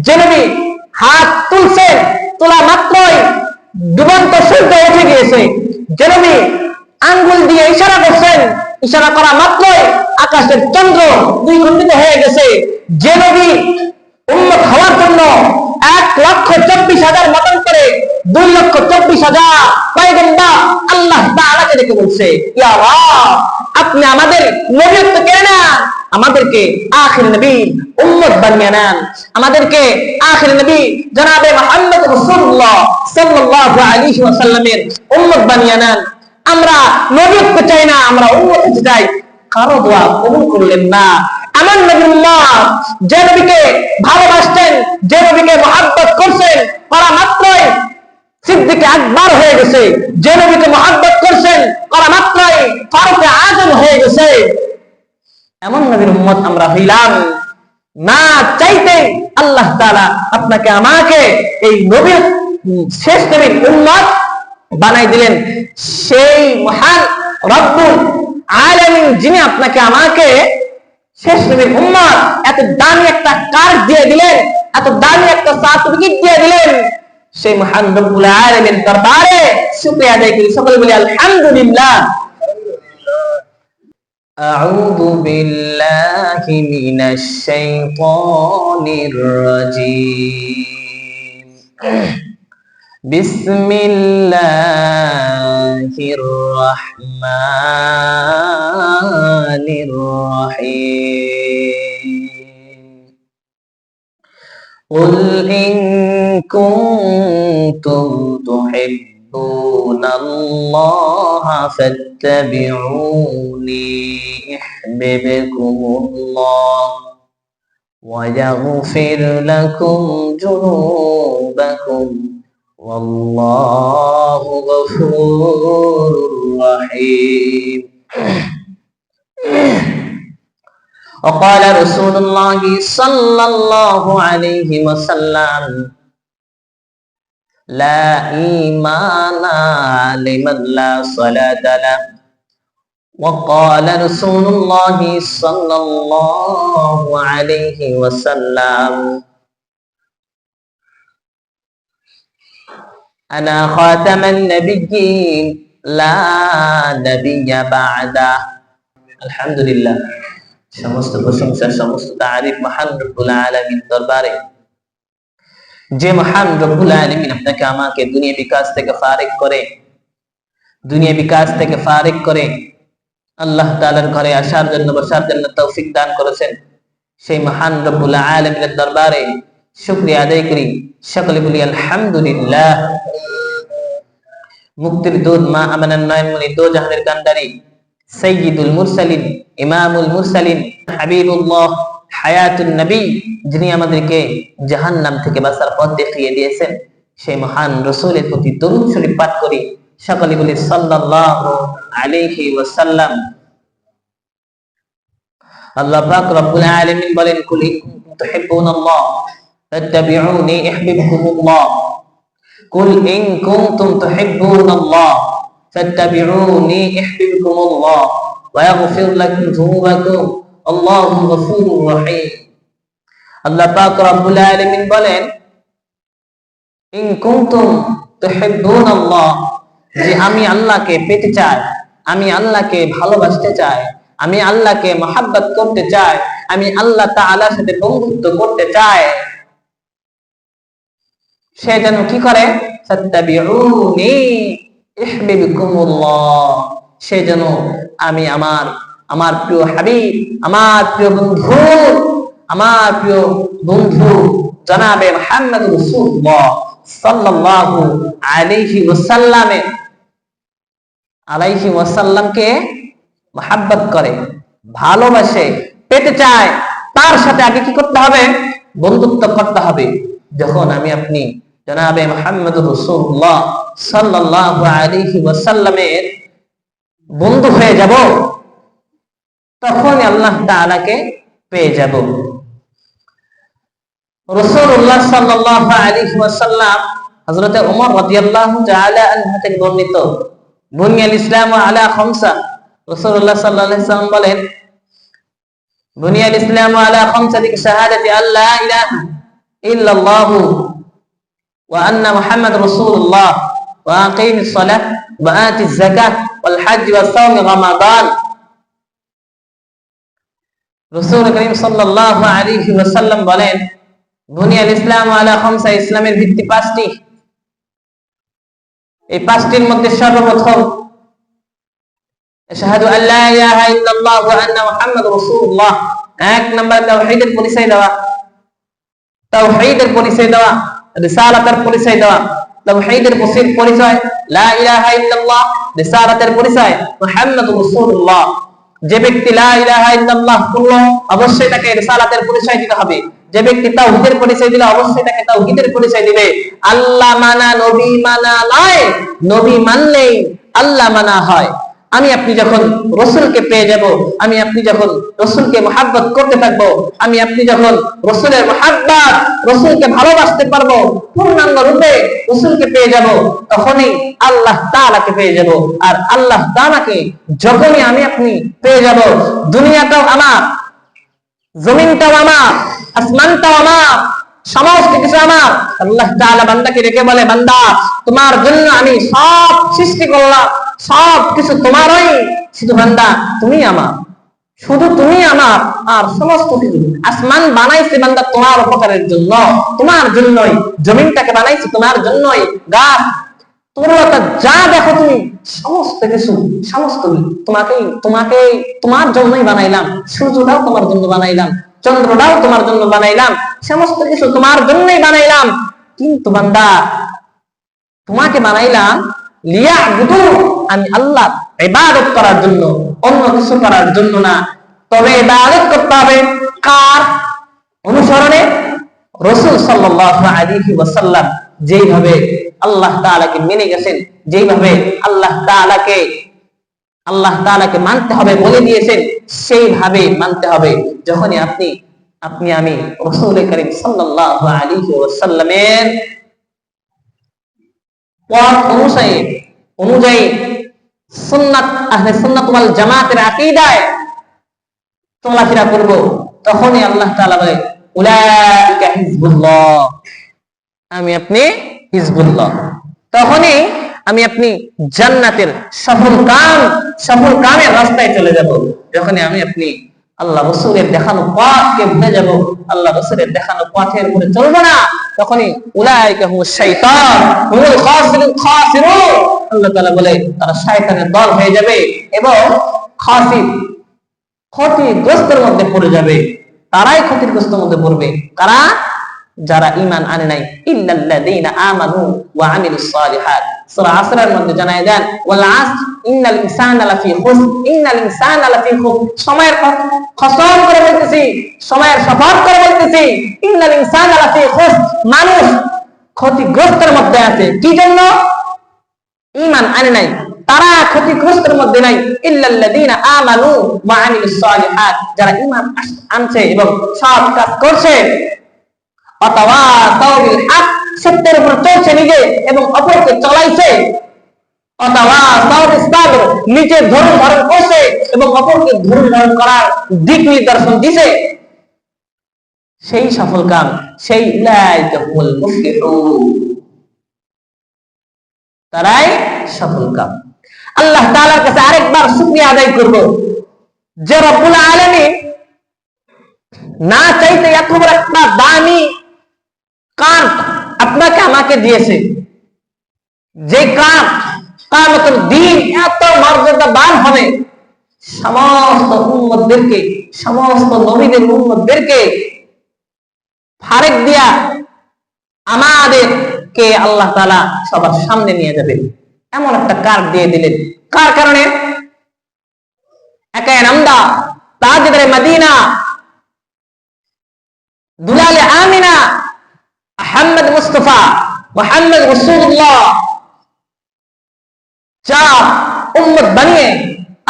যে নবী হাত তুলছেন, তোলা মাত্রই ডুবন্ত সূর্য উঠে গিয়েছে। যে নবী আঙ্গুল দিয়ে ইশারা করছেন, ইশারা করা মাত্রই আকাশের চন্দ্র দুই খণ্ডিত হয়ে গেছে। যে নবী উম্মত হওয়ার জন্য 1,24,000 মতন করে 2,24,000 পয়গম্বর আল্লাহ তাআলাকে ডেকে বলছে, ইয়া আল্লাহ, আপনি আমাদের নবীত্ব কেড়ে নেন, আমাদেরকে আখির নবী উম্মত বানিয়ে নেন, আমাদেরকে আখির নবী জনাবে মুহাম্মদ রাসূলুল্লাহ সাল্লাল্লাহু আলাইহি ওয়াসাল্লামের উম্মত বানিয়ে নেন। আমরা নবীত্ব চাই না, আমরা উম্মত হতে চাই। কারো দোয়া কবুল করলেন না। আমার নবীউল্লাহ যে নবীকে ভালোবাসতেন, যে নবীকে মহব্বত করছেন, করা মাত্রই সিদ্দিক আকবর হয়ে গেছে। যে নবীকে মহব্বত করছেন, করা মাত্রই ফারুক আজম হয়ে গেছে। এমন নবীর উম্মত আমরা হইলাম না চাইতে আল্লাহ তাআলা আপনাকে আমাকে এই নবীর শেষ নবীর উম্মত বানাই দিলেন। সেই মহান রব্বুল আলামিন যিনি আপনাকে আমাকে শেষ নবীর উম্মত এত দামি একটা কার্ড দিয়ে দিলেন, এত দামি একটা সার্টিফিকেট দিয়ে দিলেন, সেই মহান রব্বুল আলামিনের দরবারে শুকরিয়া আদায় করি। সকলে বলি আলহামদুলিল্লাহ। আউযু বিল্লাহি মিনাশ শাইতানির রাজীম। বিসমিল্লাহির রাহমানির রহিম। কুল ইন কুনতুম তুহিব্বুনাল্লাহা ফাত্তাবিউনি ইউহিব্বুকুমুল্লাহ ওয়া ইয়াগফির লাকুম যুনুবাকুম ওয়াল্লাহু গফুরুর রহিম। وقال رسول الله صلى الله عليه وسلم لا إيمان لمن لا صلاة له. وقال رسول الله صلى الله عليه وسلم أنا خاتم النبيين لا نبي بعده. الحمد لله। সমস্ত প্রশংসা, সমস্ত তারিফ মহান রব্বুল আলামিন দরবারে, যে মহান রব্বুল আলামিন আপনাকে আমাকে দুনিয়া বিকাশ থেকে ফারিক করে আল্লাহ তাআলার ঘরে আসার জন্য, বসার জন্য তৌফিক দান করেছেন। সেই মহান রব্বুল আলামিনের দরবারে শুকরিয়া আদায় করি। সকলে বলি আলহামদুলিল্লাহ। মুক্তির দুধ, মা আমানার নয়নমণি, দো জাহানের কান্ডারি, সাইয়্যিদুল মুরসালিন, ইমামুল মুরসালিন, হাবিবুল্লাহ, হায়াতুন নবী, যিনি আমাদেরকে জাহান্নাম থেকে বাঁচার পথ দেখিয়ে দিয়েছেন, সেই মহান রাসূলের প্রতি দরুদ শরীফ পাঠ করি। সকলে বলি সাল্লাল্লাহু আলাইহি ওয়াসাল্লাম। আল্লাহ পাক রব্বুল আলামিন বলেন, কুল ইন কুনতুম তুহিব্বুনাল্লাহ ফাত্তাবিউনি ইউহিব্বুকুমুল্লাহ। কুল ইন কুনতুম তুহিব্বুনাল্লাহ ফাত্তাবিউনি ইউহিব্বুকুমুল্লাহ ওয়া ইয়াগফির লাকুম যুনুবাকুম আল্লাহু গফুরুর রহিম। আল্লাহ পাক রব্বুল আলামিন বলেন, ইন কুনতুম তুহিব্বুনাল্লাহ, যে আমি আল্লাহকে পেতে চাই, আমি আল্লাহকে ভালোবাসতে চাই, আমি আল্লাহকে মহব্বত করতে চাই, আমি আল্লাহ তাআলার সাথে বন্ধুত্ব করতে চাই, সে যেন কি করে? ফাত্তাবিউনি ইউহিব্বুকুমুল্লাহ, সে যেন আমি আমার প্রিয় হাবিব, আমার প্রিয় বন্ধু জনাবে মুহাম্মদ রাসূলুল্লাহ সাল্লাল্লাহু আলাইহি ওয়াসাল্লামকে মহব্বত করে, ভালোবাসে, পেতে চায়। তার সাথে আগে কি করতে হবে? বন্ধুত্ব করতে হবে। যখন আমি আপনি জনাবে মুহাম্মদ রাসূলুল্লাহ সাল্লাল্লাহু আলাইহি ওয়াসাল্লামের বন্ধু হয়ে যাব, তখন আল্লাহ তাআলাকে পেয়ে যাব। রাসূলুল্লাহ সাল্লাল্লাহু আলাইহি ওয়াসাল্লাম হযরত ওমর রাদিয়াল্লাহু তাআলা আনহু থেকে বর্ণিত, বুনিয়াল ইসলামু আলা খামসা, রাসূলুল্লাহ সাল্লাল্লাহু আলাইহি ওয়াসাল্লাম বলেন, বুনিয়াল ইসলামু আলা খামসাতি শাহাদাতি আল্লা ইলাহা ইল্লাল্লাহু ওয়া আন্না মুহাম্মাদুর রাসূলুল্লাহ ওয়া আকিমিস সালাহ ওয়া আতিজ যাকাত ওয়াল হজ্জ ওয়া সাওম রমাদান। রাসূল করিম সাল্লাল্লাহু আলাইহি ওয়াসাল্লাম বলেন, বুনিয়াল ইসলামু আলা খামসা, ইসলামের ভিত্তি পাঁচটি। এই পাঁচটির মধ্যে সর্বপ্রথম আশহাদু আল্লা ইলাহা ইল্লাল্লাহ ওয়া আন্না মুহাম্মাদুর রাসূলুল্লাহ, এক নাম্বার তাওহীদের পরিচয় দেওয়া, তাওহীদের পরিচয় দেওয়া, রিসালাতের পরিচয় দেওয়া। তাওহীদের পরিচয় লা ইলাহা ইল্লাল্লাহ, রিসালাতের পরিচয় মুহাম্মাদুর রাসূলুল্লাহ। যে ব্যক্তি লা ইলাহা ইল্লাল্লাহ বলল, অবশ্যই তাকে রিসালাতের পরিচয় দিতে হবে। যে ব্যক্তি তাওহীদের পরিচয় দিলে, অবশ্যই তাকে তাওহীদের পরিচয় দিবে। আল্লাহ মানা নবী মানা নয়, নবী মানলেই আল্লাহ মানা হয়। আমি আপনি যখন রাসূলকে পেয়ে যাব, আমি আপনি যখন রাসূলকে মুহাব্বত করতে থাকবো, আমি আপনি যখন রাসূলের মুহাব্বত, রাসূলকে ভালোবাসতে পারবো, পূর্ণাঙ্গ রূপে রাসূলকে পেয়ে যাব, তখনই আল্লাহ তাআলাকে পেয়ে যাব। আর আল্লাহ তাআলাকে যখনই আমি আপনি পেয়ে যাব, দুনিয়াটাও আমার, জমিনটাও আমার, আসমানটাও আমার, সমস্ত কিছু আমার। আল্লাহ তাআলা বান্দাকে রেখে বলে, বান্দা তোমার জন্য আমি সব সৃষ্টি করলাম, সব কিছু তোমারই, শুধু বান্দা তুমি আমার, শুধু তুমি আমার। আর সমস্ত কিছু আসমান বানাইছে বান্দা তোমার উপকারের জন্য, তোমার জন্যই। জমিনটাকে বানাইছে তোমার জন্যই। গাছ তরুলতা যা দেখো তুমি, সমস্ত কিছু, সমস্ত তোমাকে তোমাকে তোমার জন্যই বানাইলাম। সূর্যটাও তোমার জন্য বানাইলাম, চন্দ্রটাও তোমার জন্য বানাইলাম, সমস্ত কিছু তোমার জন্যই বানাইলাম। কিন্তু বান্দা তোমাকে বানাইলাম লিয়াবুদু, আমি আল্লাহ ইবাদত করার জন্য, অন্য কিছু করার জন্য না। তবে ইবাদত করতে হবে কার অনুসরণে? রাসূল সাল্লাল্লাহু আলাইহি ওয়াসাল্লাম যেইভাবে আল্লাহ তাআলাকে মেনে গেছেন, যেইভাবে আল্লাহ তাআলাকে মানতে হবে বলে দিয়েছেন, সেইভাবে মানতে হবে। যখনই আপনি আমি রাসূল করিম সাল্লাল্লাহু আলাইহি ওয়াসাল্লামের পথ অনুযায়ী সুন্নাত, আহলে সুন্নাত ওয়াল জামাতের আকীদায় চলাফেরা করব, তখনই আল্লাহ তাআলা বলে উলাইকা হিজবুল্লাহ, আমি আপনি হিজবুল্লাহ। তখনই আমি আপনি জান্নাতের সফল কামের রাস্তায় চলে যাব। যখনই আমি আপনি আল্লাহ রাসূলের দেখানো পথকে ভুলে যাব, আল্লাহ রাসূলের দেখানো পথের উপরে চলবো না, তখনই উলাইকা হুমুশ শাইতান হুমুল খাসিরুন, আল্লাহ তাআলা বলে তারা শয়তানের দল হয়ে যাবে এবং ক্ষতিগ্রস্তের মধ্যে পড়ে যাবে। তারাই ক্ষতিগ্রস্তের মধ্যে পড়বে। কারা? যারা ঈমান আনে নাই। ইল্লাল্লাযীনা আমানু ওয়া আমিলুস সালিহাত, সূরা আসরের মধ্যে জানায় দেন, ওয়াল আসর ইন্নাল ইনসানা লাফি খুসর, ইন্নাল ইনসানা লাফি খুসর। সময়ের কসম করে বলতেছি, সময়ের শপথ করে বলতেছি, ইন্নাল ইনসানা লাফি খুসর, মানুষ ক্ষতিগ্রস্তের মধ্যে আছে। কি জন্য? ঈমান আনে নাই, তারা ক্ষতিগ্রস্তের মধ্যে নাই। ইল্লাল্লাযীনা আমানু ওয়া আমিলুস সালিহাত, যারা ঈমান আনছে এবং সৎ কাজ করছে, অতাওয়াসাউ বিল হক, সত্যের উপর চলছে নিজে এবং অপরকে চলাইছে, অতাওয়াসাউ বিস সাবর, নিজে ধৈর্য ধারণ করছে এবং অপরকে ধৈর্য ধারণ করার দিক নির্দেশন দিছে, সেই সফল কাম, সেই উলাইকা হুমুল মুফলিহুন, তারাই সফল কাম। আল্লাহ তাআলার কাছে আরেকবার শুকরিয়া আদায় করব যে রব্বুল আলামিন না চাইতে এত বড় একটা দামি কান আপনাকে আমাকে দিয়েছে, যে কান কিয়ামতের দিন এত মর্যাদাবান হবে, সমস্ত উম্মতদেরকে, সমস্ত নবীদের উম্মতদেরকে ফারেক দিয়া আমাদেরকে আল্লাহ তাআলা সবার সামনে নিয়ে যাবে, এমন একটা কার্ড দিয়ে দিলেন। কার কারণে? একায়ে নামদা, তাজদারে মদিনা, দুলালে আমিনা, আহমদ মুস্তাফা, মুহাম্মদ রাসূলুল্লাহ, চার উম্মত বানিয়ে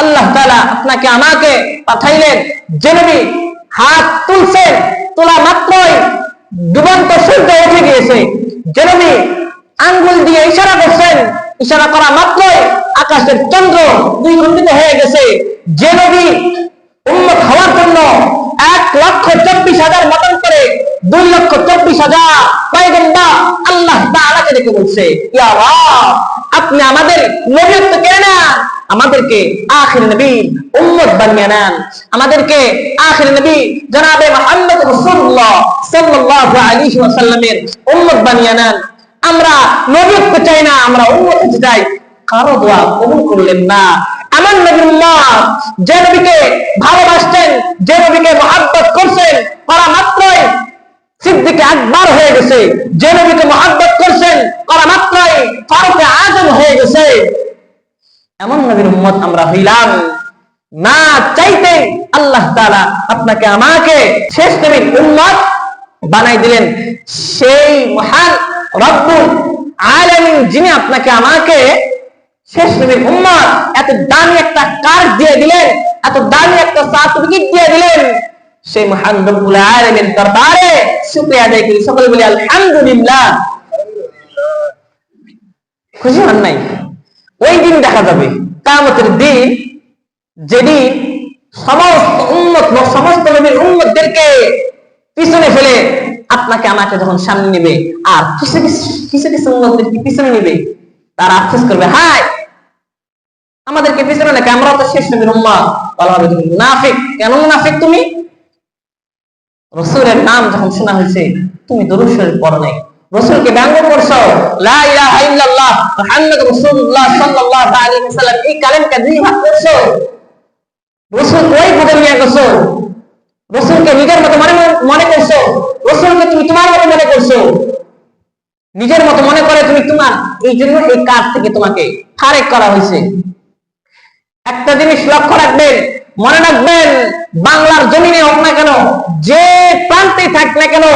আল্লাহ তাআলা আপনাকে আমাকে পাঠাইলেন। যে নবী হাত তুলছেন, তোলা মাত্রই ডুবন্ত সূর্য উঠে গিয়েছে। যে নবী আঙ্গুল দিয়ে ইশারা করছেন, ইশারা করা মাত্রই আকাশের চন্দ্র দ্বিখণ্ডিত হয়ে গেছে। যে নবী উম্মত হওয়ার জন্য 1,24,000 মতন করে 2,24,000 পয়গম্বর আল্লাহ তাআলাকে ডেকে বলছে, ইয়া আল্লাহ, আপনি আমাদের নবীত্ব কেড়ে নেন, আমাদেরকে আখির নবীর উম্মত বানিয়ে নেন, আমাদেরকে আখির নবী জনাবে মুহাম্মদ রাসূলুল্লাহ সাল্লাল্লাহু আলাইহি ওয়াসাল্লামের উম্মত বানিয়ে নেন। আমরা নবীত্ব চাই না, আমরা উম্মত চাই। কারো দোয়া কবুল করলেন না। এমন নবীর উম্মত, যে নবীকে ভালোবাসতেন, যে নবীকে মহব্বত করছেন, করা মাত্রই সিদ্দিক আকবর হয়ে গেছে, যে নবীকে মহব্বত করছেন করা মাত্রই ফারুক আজম হয়ে গেছে। এমন নবীর উম্মত আমরা হইলাম না চাইতে আল্লাহ তাআলা আপনাকে আমাকে শেষ নবীর উম্মত বানাই দিলেন। সেই মহান রব্বুল আলামিন যিনি আপনাকে আমাকে শেষ নবীর উম্মত এত দামি একটা কার্ড দিয়ে দিলেন, এত দামি একটা সার্টিফিকেট দিয়ে দিলেন, সেই মহান রব্বুল আলামিনের দরবারে শুকরিয়া আদায় করি। সকলে বলি আলহামদুলিল্লাহ। খুশি হন নাই? ওই দিন দেখা যাবে, কিয়ামতের দিন, যেদিন সমস্ত উম্মত, সমস্ত নবীর উম্মতদেরকে পিছনে ফেলে আপনাকে আমাকে যখন সামনে নেবে, আর কিছু কিছু উম্মতদেরকে পিছনে নেবে, তারা আফসোস করবে, হায় আমাদেরকে পিছনে নাকি, আমরা তো শেষ নবীর উম্মত। বলা হবে তুমি মুনাফিক। কেন মুনাফিক তুমি? রাসূলের নাম যখন শোনা হয়েছে তুমি দরুদ শরীফ পড়ো নাই, রাসূলকে ব্যঙ্গ করছো, লা ইলাহা ইল্লাল্লাহ মুহাম্মাদুর রাসূলুল্লাহ সাল্লাল্লাহু আলাইহি ওয়াসাল্লাম এই কালেমাকে দুই ভাগ করছো, রাসূলকে ওই ভাবে নিয়ে গেছো, রাসূলকে নিজের মতো মনে করছো, রাসূলকে তুমি তোমার মতো মনে করছো, নিজের মতো মনে করে তুমি তোমার। এই জন্য এই কাজ থেকে তোমাকে ফারেক করা হয়েছে। একটা জিনিস লক্ষ্য রাখবেন, মনে রাখবেন, বাংলার জমিনে হোক না কেন, যে প্রান্তে থাক না কেন,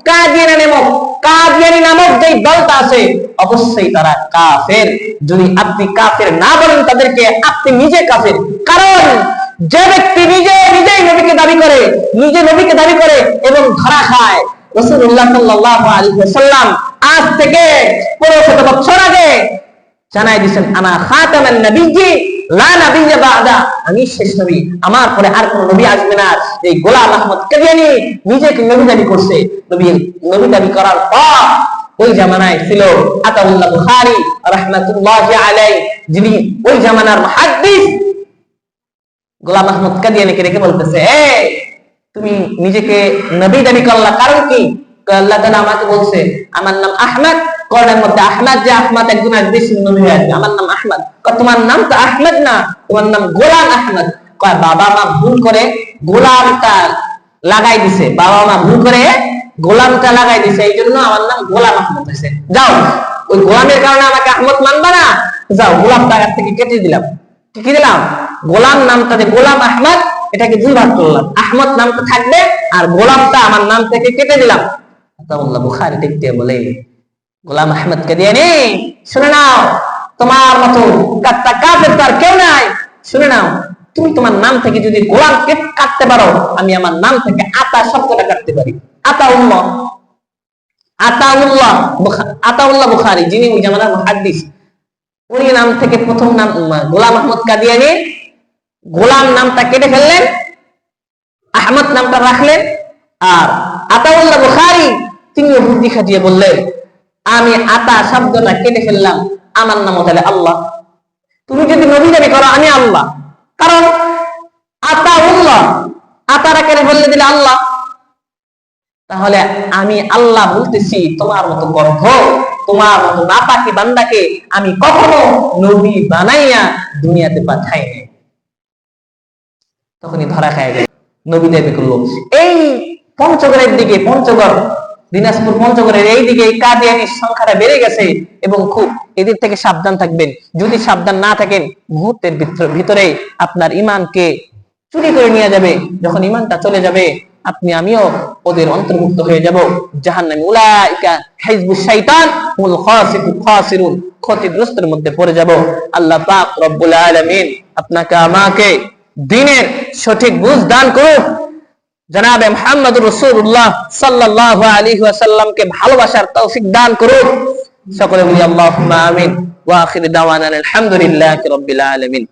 কাদিয়ানি নামক যে দলটা আছে, অবশ্যই তারা কাফের। যদি আপনি কাফের না বলেন তাদেরকে, আপনি নিজে কাফের। কারণ যে ব্যক্তি নিজেই নবীকে দাবি করে, নিজে নবীকে দাবি করে এবং ধরা খায়, রাসূলুল্লাহ সাল্লাল্লাহু আলাইহি ওয়াসাল্লাম আজ থেকে 1500 বছর আগে জানাই দিয়েছেন, আনা খাতামান নবিয়্যি লা নাবিয়্যা বা'দা, আমি শেষ নবী, আমার পরে আর কোন নবী আসবে না। এই গোলাম আহমদ কাদিয়ানী নিজেকে নবী দাবি করছে। নবী দাবি করার পর ওই জামানায় ছিল আতাউল্লাহ বুখারী রাহমাতুল্লাহি আলাইহি, যিনি ওই জামানার মুহাদ্দিস, গোলাম আহমদ কাদিয়ানীকে রেখে বলতেছে, তুমি নিজেকে নবী দাবি করলা, কারণ কি? আল্লাহ তাআলা আমাকে বলছে আমার নাম আহমদ, কোরআনের মধ্যে আহমদ, যে আহমদ একজন বেশি নবী হয়ে আছে, আমার নাম আহমদ। তোমার নাম তো আহমদ না, তোমার নাম গোলাম আহমদ। বাবা মা ভুল করে গোলামটা লাগাই দিছে, বাবা মা ভুল করে গোলামটা লাগাই দিছে, এই জন্য আমার নাম গোলাম আহমদ হয়েছে। যাও, ওই গোলামের কারণে আমাকে আহমদ মানবা না, যাও গোলামটা কাছ থেকে কেটে দিলাম। কি দিলাম? গোলাম নামটা, যে গোলাম আহমদ, এটাকে দুই ভাগ করলাম, আহমদ নামটা থাকবে আর গোলামটা আমার নাম থেকে কেটে দিলাম। আতাউল্লাহ বুখারী দেখতে বলে, গোলাম আহমদ কাদিয়ানী শুনে নাও, তোমার মতো কাফের তার কেউ নাই। শুনে নাও, তুমি তোমার নাম থেকে যদি গোলাম কাটতে পারো, আমি আমার নাম থেকে আতা শব্দটা কাটতে পারি। আতাউল্লাহ বুখারী, যিনি ওই জামানার মুহাদ্দিস, উনি নাম থেকে প্রথম নাম গোলাম আহমদ কাদিয়ানী, গোলাম নামটা কেটে ফেললেন, আহমদ নামটা রাখলেন। আর আতাউল্লাহ বুখারী তিনি বুদ্ধি খাটিয়ে বললেন, আমি আতা শব্দটা কেটে ফেললাম, আমার নাম তাহলে আল্লাহ। তুমি যদি নবী দাবি করো, আমি আল্লাহ, কারণ আতাউল্লাহ, আতারা কেটে ফেললে দিলে আল্লাহ, তাহলে আমি আল্লাহ বলতেছি, তোমার মতো গর্ভ, তোমার মতো নাপাকি বান্দাকে আমি কখনো নবী বানাইয়া দুনিয়াতে পাঠাই নাই। তখনই ধরা খায় গেল, নবী দাবি করলো। এই পঞ্চগড়ের দিকে, পঞ্চগড় দিনাজপুর পঞ্চগড়ের এই দিকে কাদিয়ানির সংখ্যাটা বেড়ে গেছে, এবং খুব এদের থেকে সাবধান থাকবেন। যদি সাবধান না থাকেন, মুহূর্তের ভিতরে আপনার ইমানকে চুরি করে নিয়ে যাবে। যখন ইমানটা চলে যাবে, আপনি আমিও ওদের অন্তর্ভুক্ত হয়ে যাব, জাহান্নামী। উলাইকা হিজবুশ শাইতান হুল খাসিরুন, ক্ষতিগ্রস্তের মধ্যে পড়ে যাব। আল্লাহ পাক রব্বুল আলামিন আপনাকে আমাকে দ্বীনের সঠিক বুঝ দান করুন। জনাবে মুহাম্মদুর রাসূলুল্লাহ সাল্লাল্লাহু আলাইহি ওয়াসাল্লামকে ভালোবাসার তৌফিক দান করুন। সকলে বলি আল্লাহুম্মা আমিন। ওয়া আখিরু দাওয়ানা আলহামদুলিল্লাহি রাব্বিল আলামিন।